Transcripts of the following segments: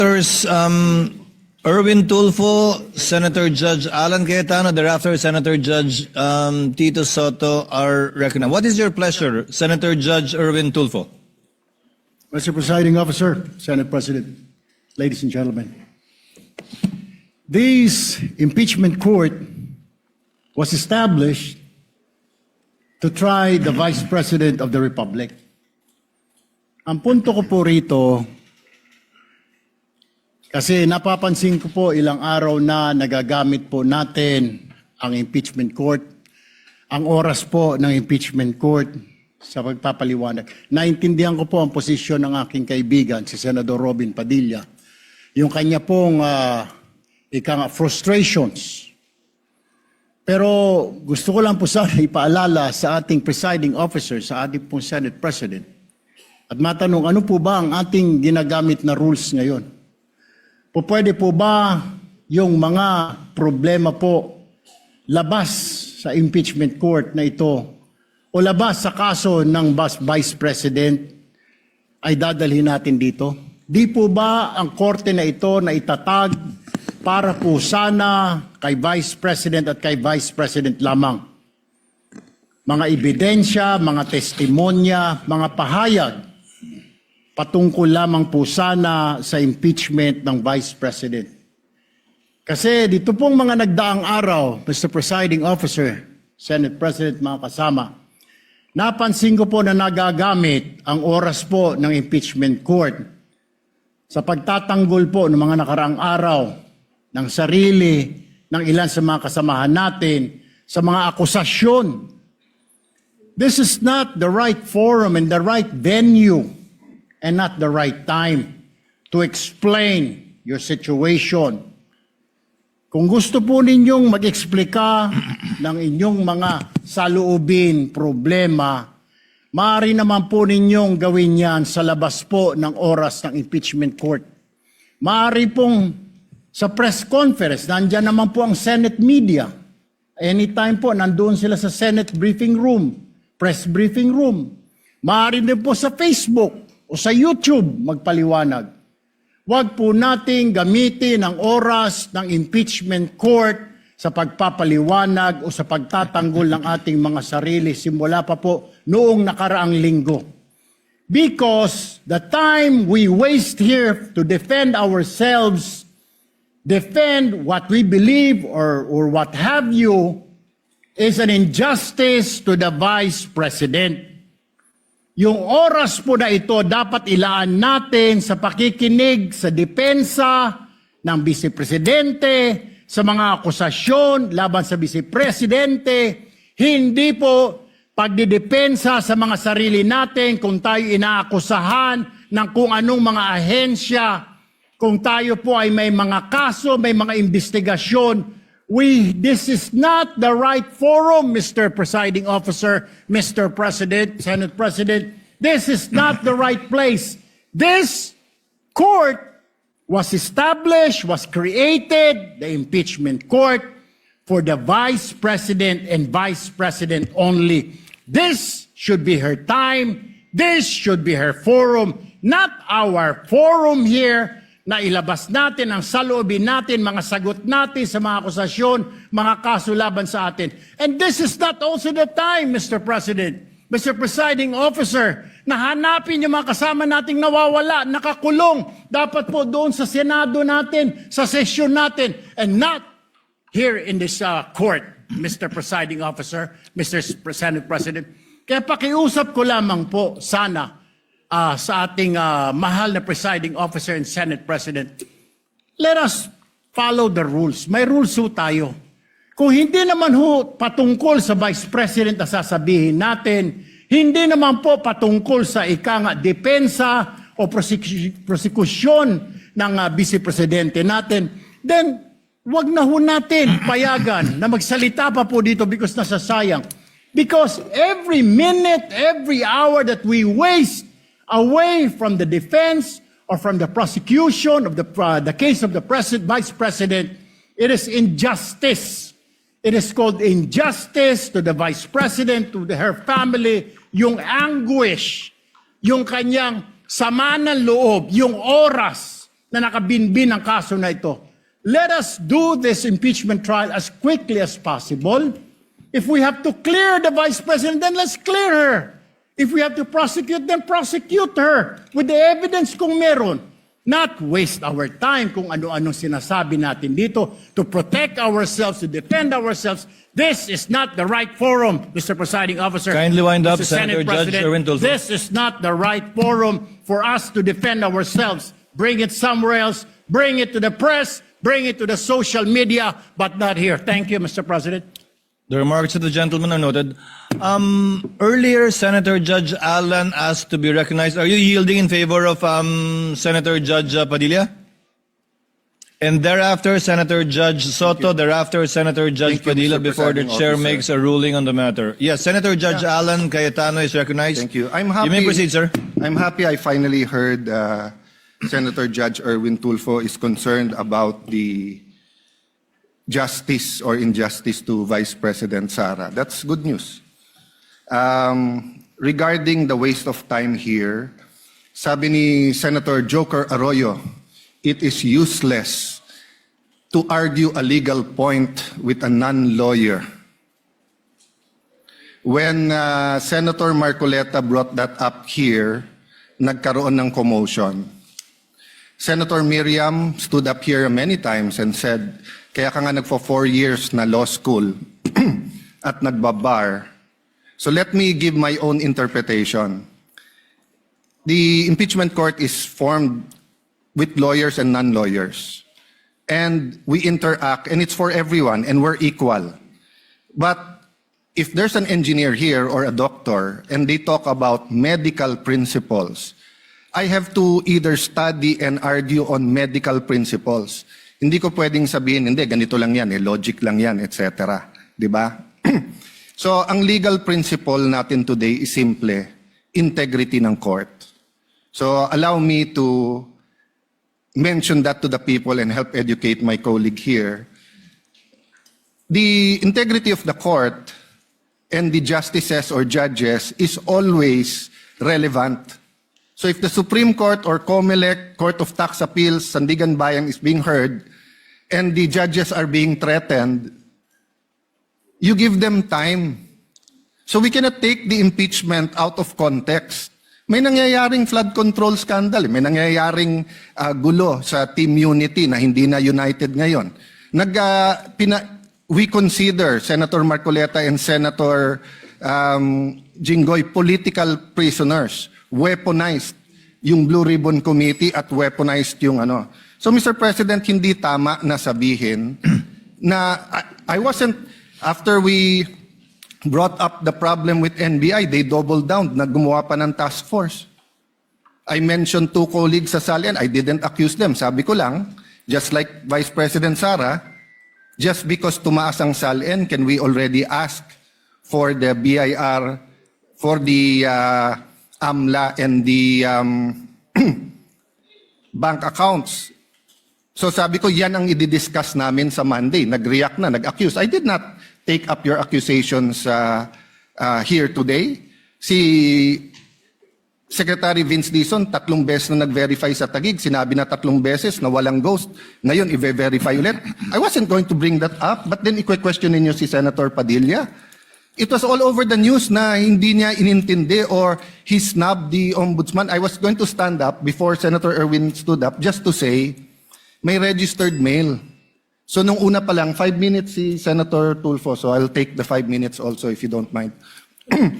Senators Erwin Tulfo, Senator Judge Alan Cayetano, thereafter Senator Judge Tito Soto are recognized. What is your pleasure, Senator Judge Erwin Tulfo? Mr. Presiding Officer, Senate President, ladies and gentlemen. This impeachment court was established to try the Vice President of the Republic. Ang punto ko po rito, kasi napapansin ko po ilang araw na nagagamit po natin ang impeachment court, ang oras po ng impeachment court sa pagpapaliwanag. Naintindihan ko po ang posisyon ng aking kaibigan, si Senador Robin Padilla, yung kanya pong frustrations. Pero gusto ko lang po sana ipaalala sa ating presiding officer, sa ating pong Senate President, at matanong ano po ba ang ating ginagamit na rules ngayon? Pwede po ba yung mga problema po labas sa impeachment court na ito o labas sa kaso ng Vice President ay dadalhin natin dito? Di po ba ang korte na ito na itatag para po sana kay Vice President at kay Vice President lamang? Mga ebidensya, mga testimonya, mga pahayag patungkol lamang po sana sa impeachment ng Vice President. Kasi dito pong mga nagdaang araw, Mr. Presiding Officer, Senate President, mga kasama, napansin ko po na nagagamit ang oras po ng impeachment court sa pagtatanggol po ng mga nakaraang araw ng sarili ng ilan sa mga kasamahan natin sa mga akusasyon. This is not the right forum and the right venue and not the right time to explain your situation. Kung gusto po ninyong mag-eksplika ng inyong mga saloobin, problema, maaari naman po ninyong gawin yan sa labas po ng oras ng impeachment court. Maaari pong sa press conference, nandyan naman po ang Senate media. Anytime po, nandun sila sa Senate briefing room, press briefing room. Maaari din po sa Facebook, o sa YouTube magpaliwanag. Huwag po nating gamitin ang oras ng impeachment court sa pagpapaliwanag o sa pagtatanggol ng ating mga sarili simula pa po noong nakaraang linggo. Because the time we waste here to defend ourselves, defend what we believe or what have you, is an injustice to the Vice President. Yung oras po na ito dapat ilaan natin sa pakikinig sa depensa ng Vice Presidente, sa mga akusasyon laban sa Vice Presidente, hindi po pagdidepensa sa mga sarili natin kung tayo inaakusahan ng kung anong mga ahensya, kung tayo po ay may mga kaso, may mga investigasyon. This is not the right forum, Mr. Presiding Officer, Mr. President, Senate President. This is not the right place. This court was established, was created, the impeachment court, for the Vice President and Vice President only. This should be her time. This should be her forum, not our forum here, na ilabas natin ang saloobin natin, mga sagot natin sa mga akusasyon, mga kaso laban sa atin. And this is not also the time, Mr. President, Mr. Presiding Officer, na hanapin yung mga kasama nating nawawala, nakakulong, dapat po doon sa Senado natin, sa sesyon natin, and not here in this court, Mr. Presiding Officer, Mr. Senate President. Kaya pakiusap ko lamang po sana, sa ating mahal na presiding officer and Senate President, let us follow the rules. May rules ho tayo. Kung hindi naman ho patungkol sa Vice President na sasabihin natin, hindi naman po patungkol sa depensa o prosekusyon ng Vice Presidente natin, then wag na ho natin payagan na magsalita pa po dito because nasasayang. Because every minute, every hour that we waste away from the defense or from the prosecution of the case of the Vice President, it is injustice. It is called injustice to the Vice President, to her family, yung anguish, yung kanyang sama ng loob, yung oras na nakabinbin ang kaso na ito. Let us do this impeachment trial as quickly as possible. If we have to clear the Vice President, then let's clear her. If we have to prosecute, then prosecute her with the evidence kung meron. Not waste our time kung ano-ano sinasabi natin dito to protect ourselves, to defend ourselves. This is not the right forum, Mr. Presiding Officer. Kindly wind up, Mr. Senator Senate Judge President. Erwin Tulfo. This is not the right forum for us to defend ourselves. Bring it somewhere else. Bring it to the press. Bring it to the social media, but not here. Thank you, Mr. President. The remarks of the gentleman are noted. Earlier, Senator Judge Alan asked to be recognized. Are you yielding in favor of Senator Judge Padilla? And thereafter, Senator Judge Soto. Thereafter, Senator Judge Thank you, Padilla, Mr. before the Presiding chair Officer. makes a ruling on the matter. Yes, Senator Judge Alan Cayetano is recognized. Thank you. I'm happy. You may proceed, sir. I'm happy I finally heard Senator Judge Erwin Tulfo is concerned about the justice or injustice to Vice President Sara. That's good news. Regarding the waste of time here, sabi ni Senator Joker Arroyo, it is useless to argue a legal point with a non-lawyer. When Senator Marcoleta brought that up here, nagkaroon ng commotion. Senator Miriam stood up here many times and said, kaya ka nga nagpo 4 years na law school at nagbabar. So let me give my own interpretation. The impeachment court is formed with lawyers and non-lawyers. And we interact, and it's for everyone, and we're equal. But if there's an engineer here or a doctor, and they talk about medical principles, I have to either study and argue on medical principles. Hindi ko pwedeng sabihin, hindi, ganito lang yan, logic lang yan, etc. Di ba? So, ang legal principle natin today is simple, integrity ng court. So, allow me to mention that to the people and help educate my colleague here. The integrity of the court and the justices or judges is always relevant. So if the Supreme Court or COMELEC, Court of Tax Appeals, Sandigan Bayan is being heard, and the judges are being threatened, you give them time. So we cannot take the impeachment out of context. May nangyayaring flood control scandal, may nangyayaring gulo sa Team Unity na hindi na united ngayon. We consider Senator Marcoleta and Senator Jinggoy political prisoners. Weaponized yung Blue Ribbon Committee at weaponized yung ano. So Mr. President, hindi tama na sabihin na I wasn't, after we brought up the problem with NBI, they doubled down, naggumawa pa ng task force. I mentioned 2 colleagues sa Salian, I didn't accuse them. Sabi ko lang, just like Vice President Sara, just because tumaas ang Salian, can we already ask for the BIR, for the AMLA and the bank accounts. So sabi ko, yan ang i-discuss namin sa Monday. Nag-react na, nag-accuse. I did not take up your accusations here today. Si Secretary Vince Dizon, 3 beses na nag-verify sa Taguig. Sinabi na 3 beses na walang ghost. Ngayon, i-verify ulit. I wasn't going to bring that up, but then i-question ninyo si Senator Padilla. It was all over the news na hindi niya inintindi or he snubbed the ombudsman. I was going to stand up before Senator Erwin stood up just to say, may registered mail. So nung una pa lang, 5 minutes si Senator Tulfo. So I'll take the 5 minutes also if you don't mind.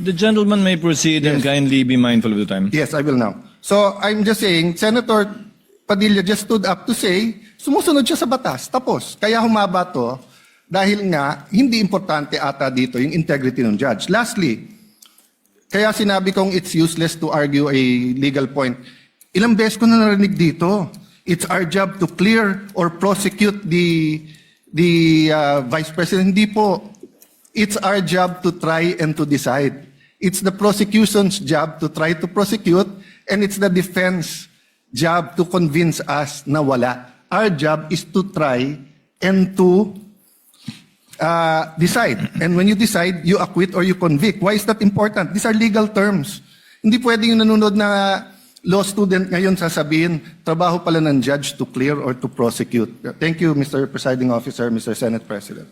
The gentleman may proceed and kindly be mindful of the time. Yes, I will now. So I'm just saying, Senator Padilla just stood up to say, sumusunod siya sa batas. Tapos, kaya humaba to, dahil nga, hindi importante ata dito yung integrity ng judge. Lastly, kaya sinabi kong it's useless to argue a legal point. Ilang beses ko na narinig dito. It's our job to clear or prosecute the Vice President. Hindi po. It's our job to try and to decide. It's the prosecution's job to try to prosecute, and it's the defense job to convince us na wala. Our job is to try and to decide. And when you decide, you acquit or you convict. Why is that important? These are legal terms. Hindi pwedeng yung nanonood na law student ngayon sasabihin, trabaho pala ng judge to clear or to prosecute. Thank you, Mr. Presiding Officer, Mr. Senate President.